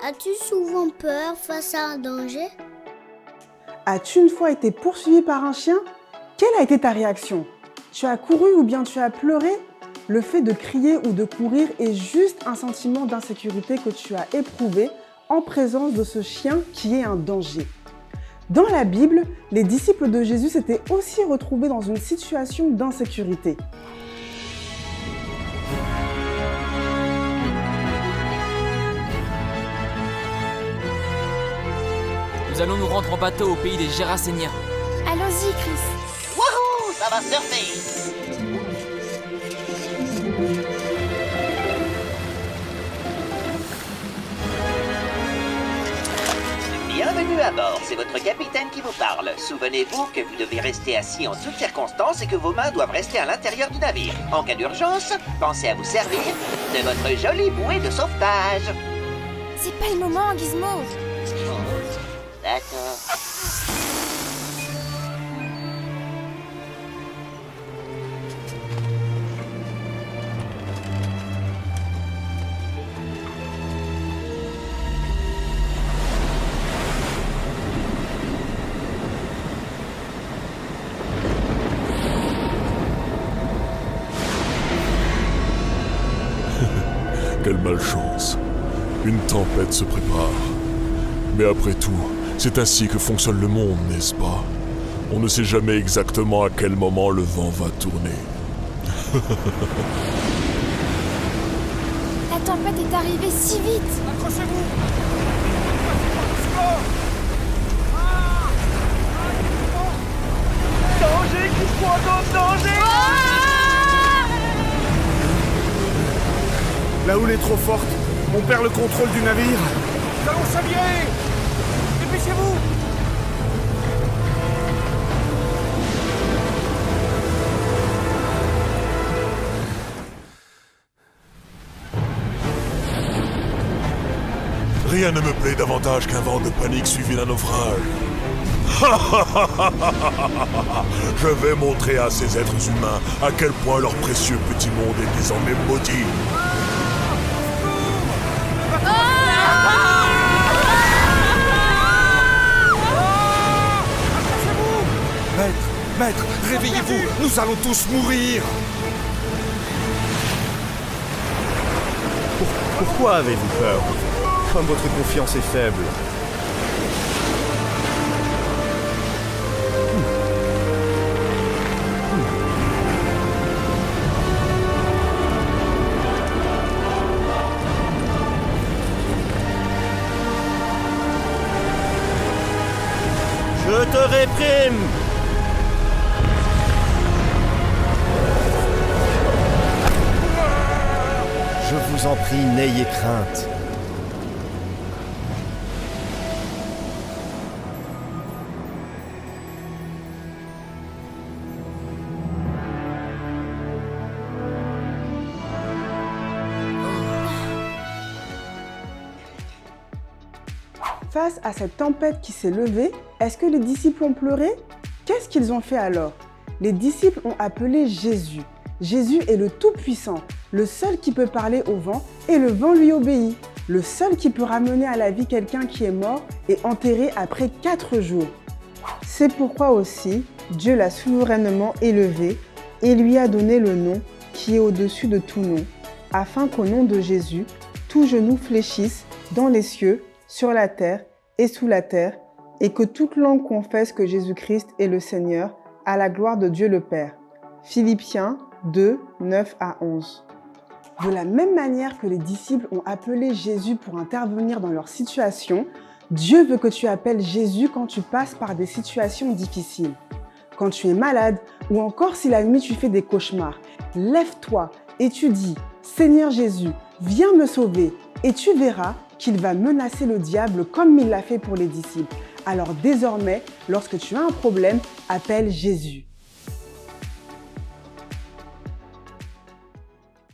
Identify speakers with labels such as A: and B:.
A: As-tu souvent peur face à un danger?
B: As-tu une fois été poursuivi par un chien? Quelle a été ta réaction? Tu as couru ou bien tu as pleuré? Le fait de crier ou de courir est juste un sentiment d'insécurité que tu as éprouvé en présence de ce chien qui est un danger. Dans la Bible, les disciples de Jésus s'étaient aussi retrouvés dans une situation d'insécurité.
C: Nous allons nous rendre en bateau au pays des Géraséniens.
D: Allons-y, Chris.
E: Wouhou, ça va surfer! Bienvenue à bord, c'est votre capitaine qui vous parle. Souvenez-vous que vous devez rester assis en toutes circonstances et que vos mains doivent rester à l'intérieur du navire. En cas d'urgence, pensez à vous servir de votre jolie bouée de sauvetage.
D: C'est pas le moment, Gizmo.
E: D'accord.
F: Quelle malchance. Une tempête se prépare. Mais après tout, c'est ainsi que fonctionne le monde, n'est-ce pas? On ne sait jamais exactement à quel moment le vent va tourner.
D: La tempête est arrivée si vite.
G: Accrochez-vous! Danger, Chris, danger!
H: La houle est trop forte. On perd le contrôle du navire.
G: Nous allons chavirer! Dépêchez-vous!
F: Rien ne me plaît davantage qu'un vent de panique suivi d'un naufrage. Je vais montrer à ces êtres humains à quel point leur précieux petit monde est désormais maudit.
H: Maître, réveillez-vous. Nous allons tous mourir. Pourquoi avez-vous peur? Comme votre confiance est faible.
I: Je te réprime!
H: Je vous en prie, n'ayez crainte.
B: Face à cette tempête qui s'est levée, est-ce que les disciples ont pleuré? Qu'est-ce qu'ils ont fait alors? Les disciples ont appelé Jésus. Jésus est le Tout-Puissant, le seul qui peut parler au vent et le vent lui obéit, le seul qui peut ramener à la vie quelqu'un qui est mort et enterré après 4 jours. C'est pourquoi aussi Dieu l'a souverainement élevé et lui a donné le nom qui est au-dessus de tout nom, afin qu'au nom de Jésus, tout genou fléchisse dans les cieux, sur la terre et sous la terre, et que toute langue confesse que Jésus-Christ est le Seigneur, à la gloire de Dieu le Père. Philippiens 2, 9 à 11. De la même manière que les disciples ont appelé Jésus pour intervenir dans leur situation, Dieu veut que tu appelles Jésus quand tu passes par des situations difficiles. Quand tu es malade ou encore si la nuit tu fais des cauchemars, lève-toi et tu dis « Seigneur Jésus, viens me sauver » et tu verras qu'il va menacer le diable comme il l'a fait pour les disciples. Alors désormais, lorsque tu as un problème, appelle Jésus.